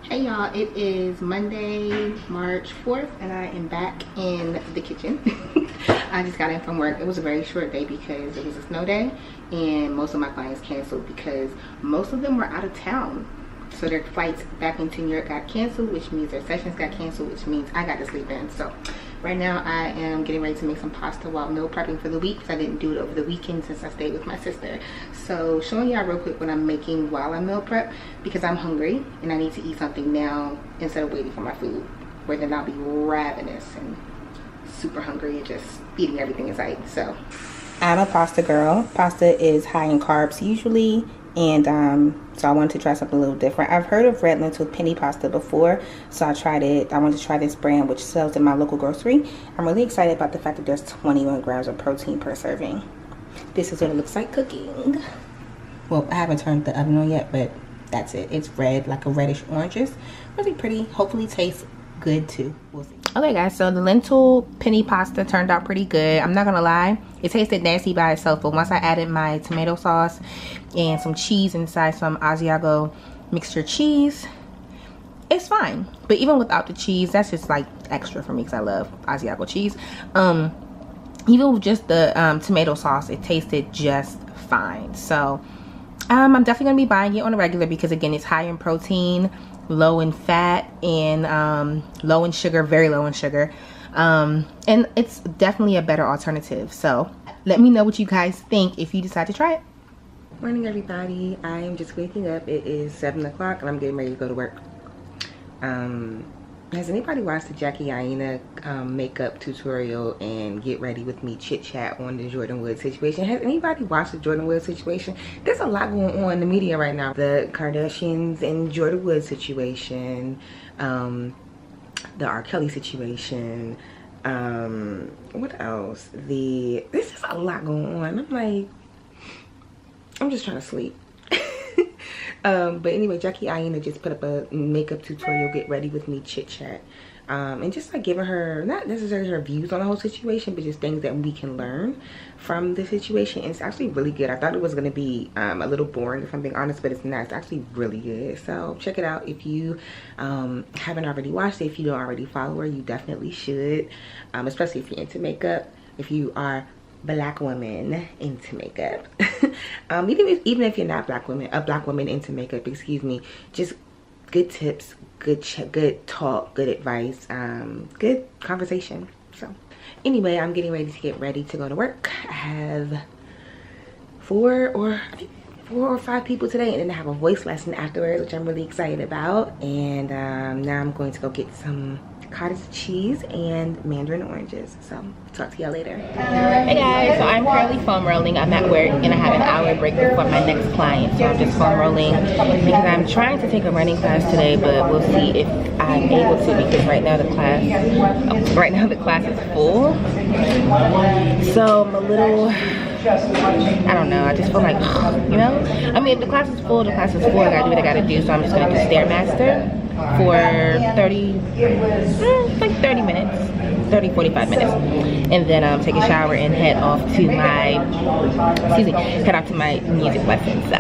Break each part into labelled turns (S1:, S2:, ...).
S1: Hey y'all, it is Monday, March 4th, and I am back in the kitchen. I just got in from work. It was a very short day because it was a snow day, and most of my clients canceled because most of them were out of town. So their flights back into New York got canceled, which means their sessions got canceled, which means I got to sleep in. So right now I am getting ready to make some pasta while meal prepping for the week because I didn't do it over the weekend since I stayed with my sister. So showing y'all real quick what I'm making while I meal prep because I'm hungry and I need to eat something now instead of waiting for my food, where then I'll be ravenous and super hungry and just eating everything in sight. So I'm a pasta girl. Pasta is high in carbs usually, and so I wanted to try something a little different. I've heard of red lentil penny pasta before, so I tried it. I wanted to try this brand, which sells in my local grocery. I'm really excited about the fact that there's 21 grams of protein per serving. This is what it looks like cooking. Well, I haven't turned the oven on yet, but that's it. It's red, like a reddish oranges. Really pretty. Hopefully tastes good too. We'll see. Okay guys, so the lentil penny pasta turned out pretty good. I'm not gonna lie, it tasted nasty by itself, but once I added my tomato sauce and some cheese inside, some Asiago mixture cheese, it's fine. But even without the cheese, that's just like extra for me because I love Asiago cheese. Even with just the tomato sauce, it tasted just fine. So I'm definitely gonna be buying it on a regular because again, it's high in protein, low in fat, and low in sugar, very low in sugar, and it's definitely a better alternative. So let me know what you guys think if you decide to try it. Morning everybody, I am just waking up. It is 7 o'clock and I'm getting ready to go to work. Has anybody watched the Jackie Aina makeup tutorial and get ready with me chit chat on the Jordan Woods situation? Has anybody watched the Jordan Woods situation? There's a lot going on in the media right now. The Kardashians and Jordan Woods situation, the R. Kelly situation, what else? There's just a lot going on. I'm like, I'm just trying to sleep. But anyway, Jackie Aina just put up a makeup tutorial, get ready with me chit chat, and just like giving her, not necessarily her views on the whole situation, but just things that we can learn from the situation. And it's actually really good. I thought it was going to be a little boring if I'm being honest, but it's not. It's actually really good. So check it out if you haven't already watched it. If you don't already follow her, you definitely should, especially if you're into makeup. If you are Black woman into makeup, even if you're not a black woman into makeup, excuse me, just good tips, good talk, good advice, good conversation. So anyway, I'm getting ready to go to work. I have four or five people today, and then I have a voice lesson afterwards, which I'm really excited about. And now I'm going to go get some cottage cheese and mandarin oranges. So talk to y'all later. Hey guys, so I'm currently foam rolling. I'm at work and I have an hour break before my next client, so I'm just foam rolling because I'm trying to take a running class today, but we'll see if I'm able to, because right now the class is full. So I'm a little, I don't know, I just feel like, you know, I mean, if the class is full, the class is full. I gotta do what I gotta do. So I'm just gonna do Stairmaster for 45 minutes, and then take a shower and head off to my music lesson. So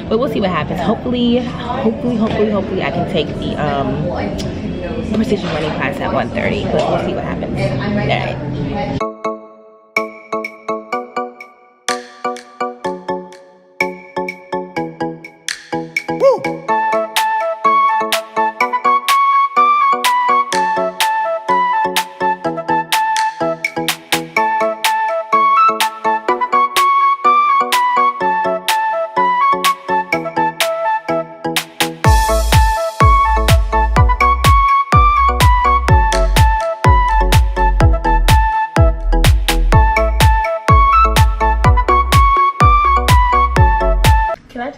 S1: but we'll see what happens. Hopefully I can take the precision running class at 1:30, but we'll see what happens. All right.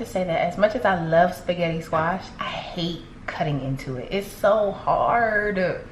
S1: Say that as much as I love spaghetti squash, I hate cutting into it. It's so hard.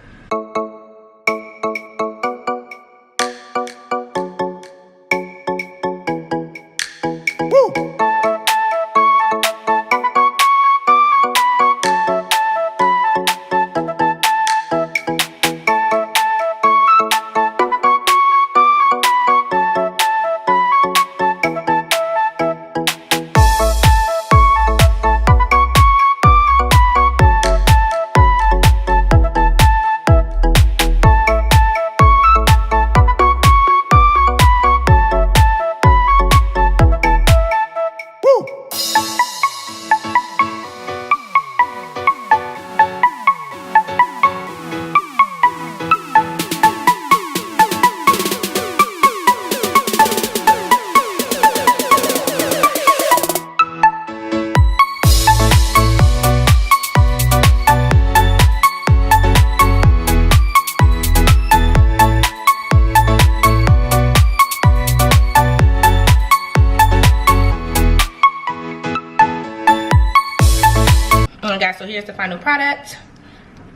S1: guys, so here's the final product.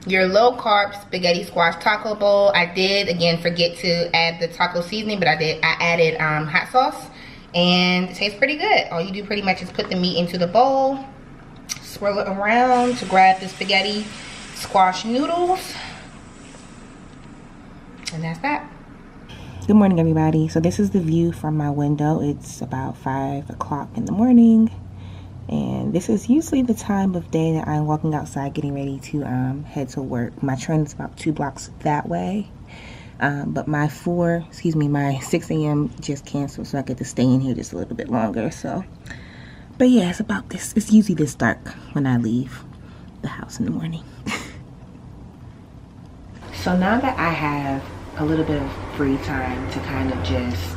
S1: Your low carb spaghetti squash taco bowl. I did again forget to add the taco seasoning, but I added hot sauce, and it tastes pretty good. All you do pretty much is put the meat into the bowl, swirl it around to grab the spaghetti squash noodles, and that's that. Good morning, everybody. So this is the view from my window. It's about 5 o'clock in the morning, and this is usually the time of day that I'm walking outside getting ready to head to work. My train is about 2 blocks that way, but my 6 a.m. just canceled, so I get to stay in here just a little bit longer. So, but yeah, it's about this. It's usually this dark when I leave the house in the morning. So now that I have a little bit of free time to kind of just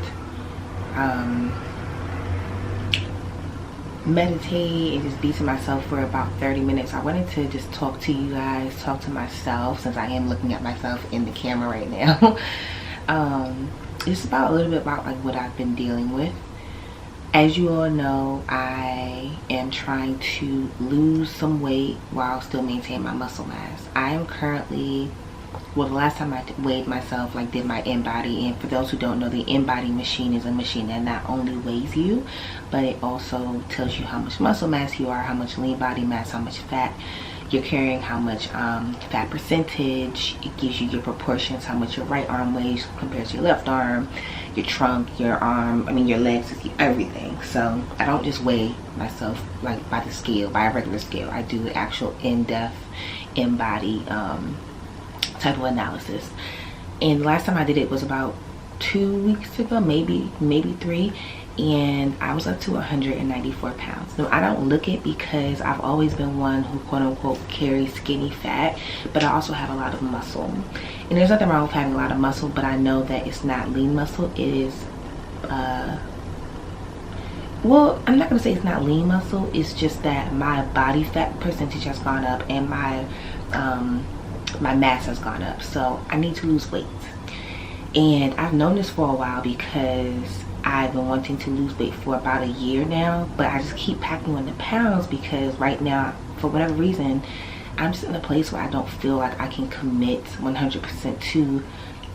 S1: meditate and just be to myself for about 30 minutes, I wanted to just talk to you guys, talk to myself, since I am looking at myself in the camera right now. It's about a little bit about like what I've been dealing with. As you all know, I am trying to lose some weight while still maintaining my muscle mass. I am currently, well, the last time I weighed myself, like did my InBody, and for those who don't know, the InBody machine is a machine that not only weighs you, but it also tells you how much muscle mass you are, how much lean body mass, how much fat you're carrying, how much fat percentage. It gives you your proportions, how much your right arm weighs compared to your left arm, your trunk, your arm, your legs, everything. So I don't just weigh myself like by the scale, by a regular scale. I do the actual in-depth InBody type of analysis, and the last time I did it was about 2 weeks ago, maybe 3, and I was up to 194 pounds. Now I don't look it because I've always been one who quote unquote carries skinny fat, but I also have a lot of muscle, and there's nothing wrong with having a lot of muscle, but I know that it's not lean muscle. It is well, I'm not gonna say it's not lean muscle, it's just that my body fat percentage has gone up and my mass has gone up, so I need to lose weight. And I've known this for a while because I've been wanting to lose weight for about a year now, but I just keep packing on the pounds because right now, for whatever reason, I'm just in a place where I don't feel like I can commit 100% to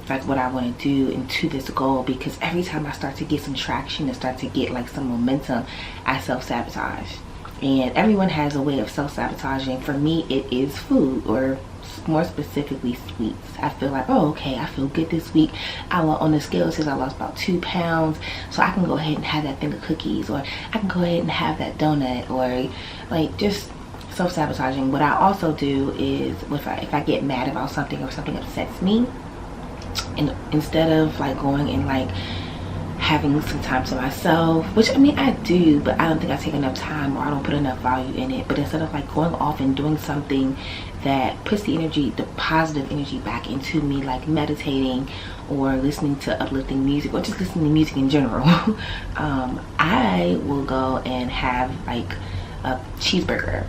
S1: like what I want to do and to this goal, because every time I start to get some traction and start to get like some momentum, I self-sabotage. And everyone has a way of self-sabotaging. For me, it is food, or more specifically sweets. I feel like, oh, okay, I feel good this week. On the scale, it says I lost about 2 pounds, so I can go ahead and have that thing of cookies, or I can go ahead and have that donut, or like just self-sabotaging. What I also do is if I get mad about something or something upsets me, and instead of like going and like having some time to myself, which I do, but I don't think I take enough time, or I don't put enough value in it. But instead of like going off and doing something that puts the positive energy back into me, like meditating or listening to uplifting music, or just listening to music in general, I will go and have like a cheeseburger,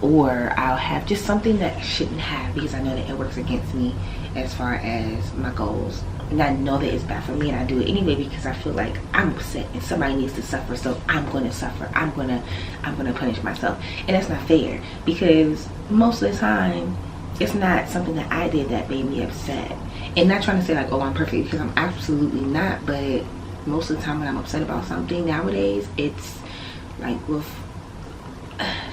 S1: or I'll have just something that I shouldn't have, because I know that it works against me as far as my goals. And I know that it's bad for me, and I do it anyway because I feel like I'm upset and somebody needs to suffer, so I'm going to suffer. I'm going to punish myself. And that's not fair, because most of the time it's not something that I did that made me upset. And not trying to say like, oh, I'm perfect, because I'm absolutely not, but most of the time when I'm upset about something nowadays, it's like with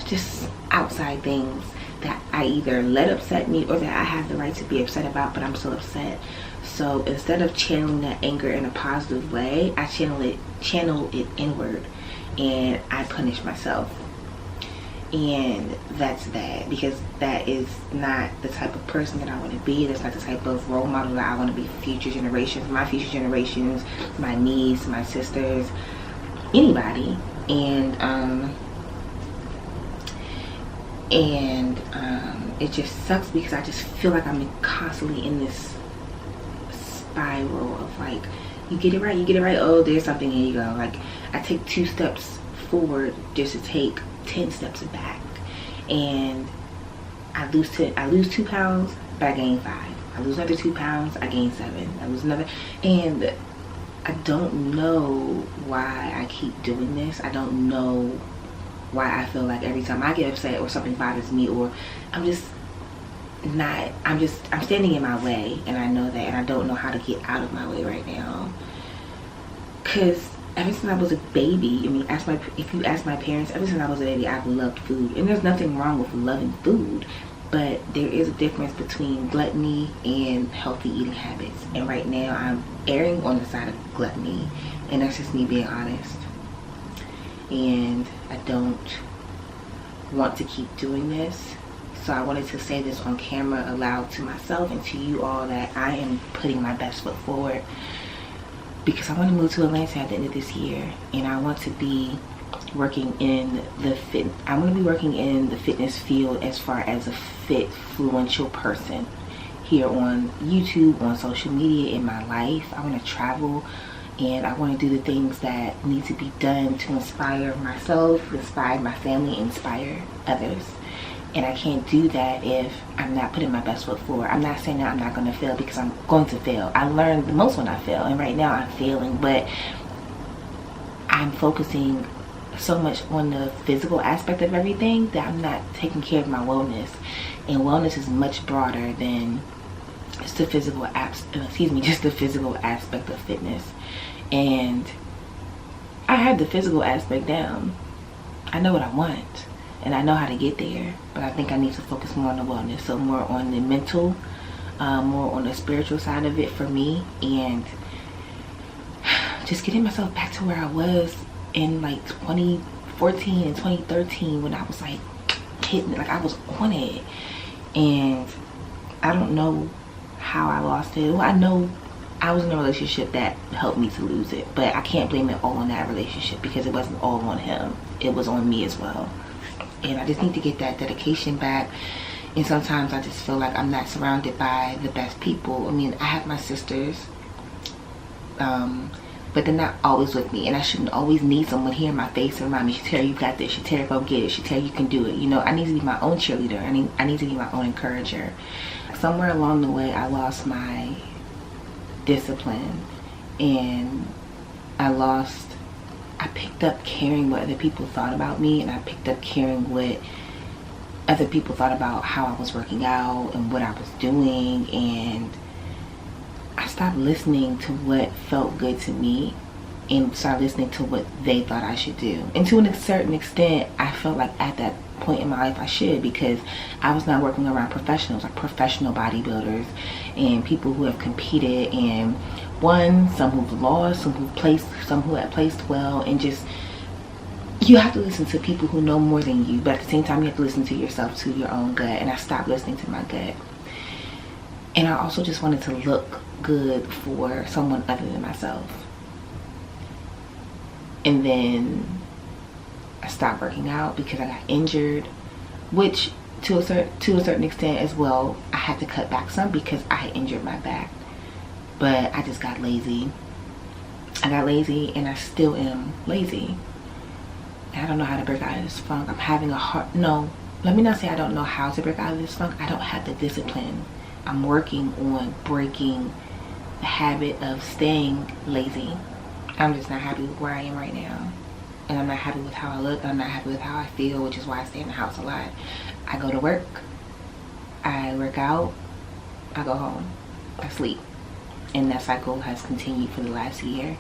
S1: just outside things that I either let upset me or that I have the right to be upset about, but I'm still upset. So instead of channeling that anger in a positive way, I channel it inward, and I punish myself. And that's bad, because that is not the type of person that I want to be. That's not the type of role model that I want to be for future generations, my future generations, my niece, my sisters, anybody. And it just sucks, because I just feel like I'm constantly in this spiral of like, you get it right, oh, there's something, here you go. Like, I take 2 steps forward just to take 10 steps back, and I lose 2 pounds, but I gain 5. I lose another 2 pounds, I gain 7. I lose another, and I don't know why I keep doing this. I don't know why I feel like every time I get upset or something bothers me, or I'm standing in my way, and I know that, and I don't know how to get out of my way right now. Because ever since I was a baby, I mean, if you ask my parents, ever since I was a baby, I've loved food. And there's nothing wrong with loving food, but there is a difference between gluttony and healthy eating habits. And right now I'm erring on the side of gluttony, and that's just me being honest. And I don't want to keep doing this, so I wanted to say this on camera aloud to myself and to you all, that I am putting my best foot forward, because I want to move to Atlanta at the end of this year, and I want to be working in the fitness field as far as a influential person here on YouTube, on social media, in my life. I want to travel, and I want to do the things that need to be done to inspire myself, inspire my family, inspire others. And I can't do that if I'm not putting my best foot forward. I'm not saying that I'm not going to fail, because I'm going to fail. I learned the most when I fail, and right now I'm failing, but I'm focusing so much on the physical aspect of everything that I'm not taking care of my wellness. And wellness is much broader than just the physical aspect of fitness. And I have the physical aspect down. I know what I want, and I know how to get there, but I think I need to focus more on the wellness, so more on the mental, more on the spiritual side of it for me, and just getting myself back to where I was in like 2014 and 2013, when I was like hitting, like I was on it. And I don't know how I lost it. Well, I know I was in a relationship that helped me to lose it, but I can't blame it all on that relationship, because it wasn't all on him, it was on me as well. And I just need to get that dedication back. And sometimes I just feel like I'm not surrounded by the best people. I mean, I have my sisters, but they're not always with me, and I shouldn't always need someone here in my face to remind me, Shatera, you got this, Shatera, go get it, Shatera, you can do it. You know, I need to be my own cheerleader. I need to be my own encourager. Somewhere along the way, I lost my discipline, and I picked up caring what other people thought about me, and I picked up caring what other people thought about how I was working out and what I was doing, and I stopped listening to what felt good to me and started listening to what they thought I should do. And to a certain extent, I felt like at that point in my life I should, because I was not working around professionals, like professional bodybuilders and people who have competed and won, some who've lost, some who had placed well. And just, you have to listen to people who know more than you, but at the same time you have to listen to yourself, to your own gut. And I stopped listening to my gut. And I also just wanted to look good for someone other than myself. And then I stopped working out because I got injured, which to a certain extent as well, I had to cut back some because I had injured my back. But I just got lazy. I got lazy, and I still am lazy. And I don't know how to break out of this funk. I'm having a hard, no, let me not say I don't know how to break out of this funk. I don't have the discipline. I'm working on breaking the habit of staying lazy. I'm just not happy with where I am right now. And I'm not happy with how I look. I'm not happy with how I feel, which is why I stay in the house a lot. I go to work, I work out, I go home, I sleep. And that cycle has continued for the last year.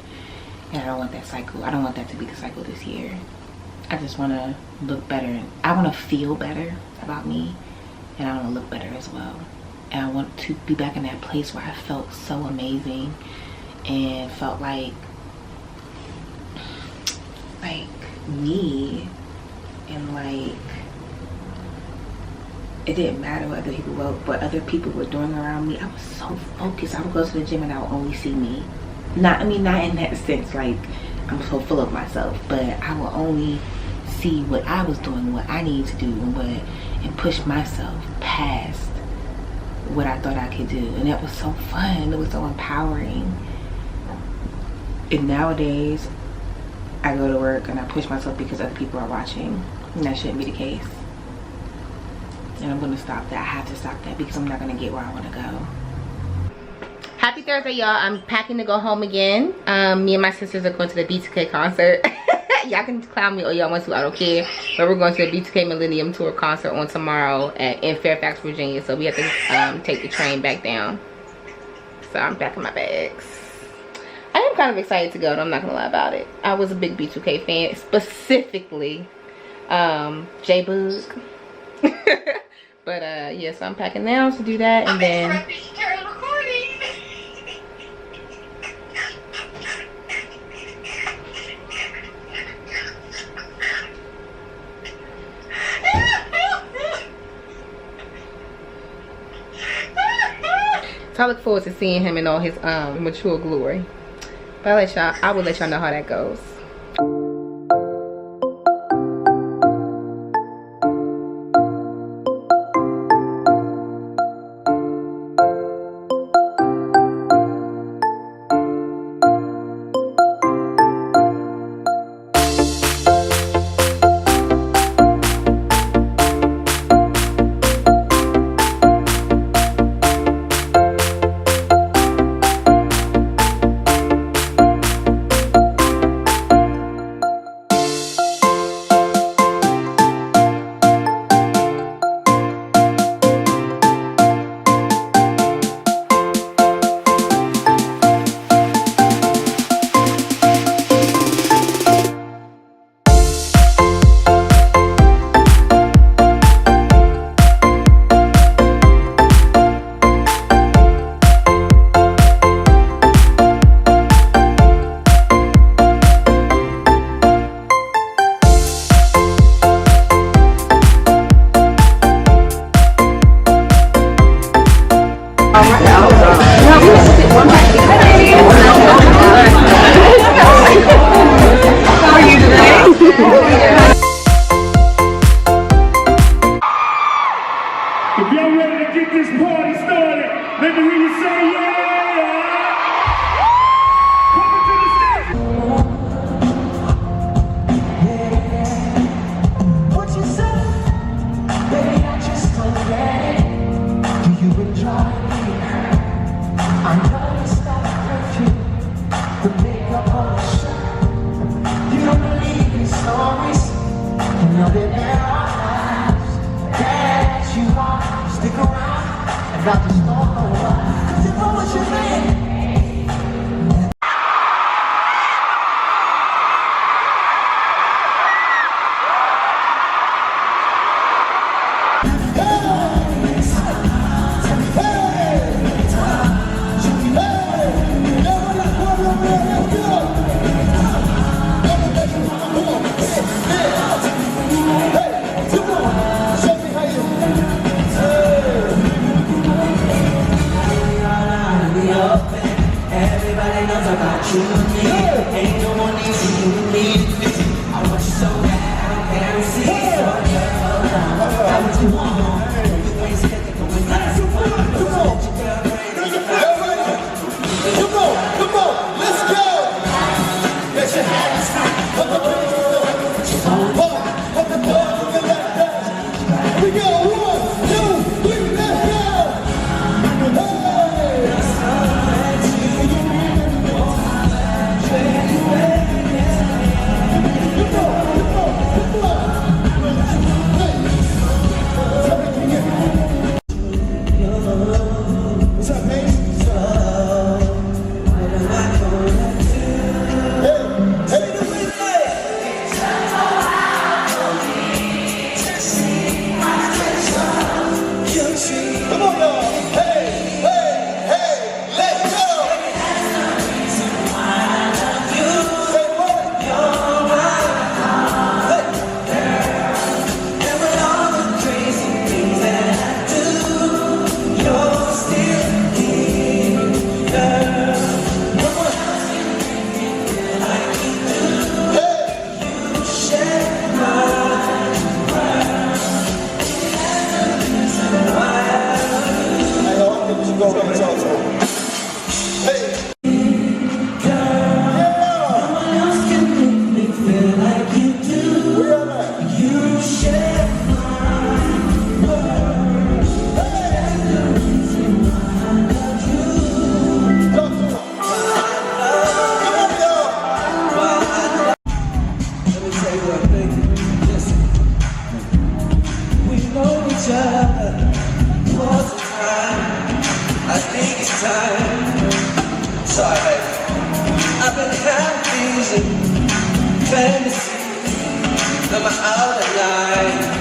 S1: And I don't want that cycle. I don't want that to be the cycle this year. I just want to look better. I want to feel better about me. And I want to look better as well. And I want to be back in that place where I felt so amazing and felt like me, and like it didn't matter what other people were doing around me. I was so focused. I would go to the gym and I would only see me. Not in that sense, like I'm so full of myself, but I would only see what I was doing, what I needed to do, and push myself past what I thought I could do. And that was so fun. It was so empowering. And nowadays I go to work and I push myself because other people are watching, and that shouldn't be the case. And I'm going to stop that. I have to stop that because I'm not going to get where I want to go. Happy Thursday, y'all. I'm packing to go home again. Me and my sisters are going to the B2K concert. Y'all can clown me or y'all want to, I don't care. But we're going to the B2K Millennium Tour concert on tomorrow in Fairfax, Virginia. So we have to take the train back down. So I'm packing my bags. I am kind of excited to go, I'm not gonna lie about it. I was a big B2K fan, specifically J-Bug. But yeah, so I'm packing now to do that, and then so I look forward to seeing him in all his mature glory. But I will let y'all know how that goes.
S2: other for some time. I think it's time. Sorry, baby. I've been having vision, fantasy, of my outer life.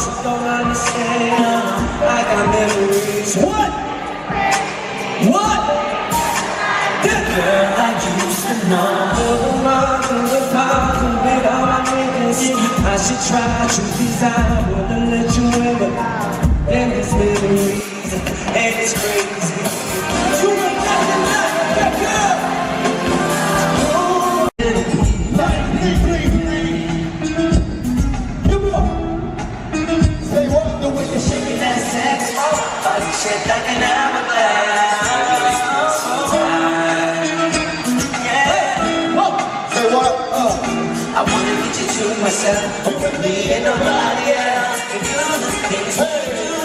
S2: So don't understand. I got memories. What? That girl I used to know. The miles with all my niggas. I should try to desire. Wouldn't let you in, but then there's memories, and it's crazy. You ain't nothing like that girl. Shit like an hourglass. Yeah. Whoa. Say what? I wanna get you to myself. Me and nobody else. And do the things we do.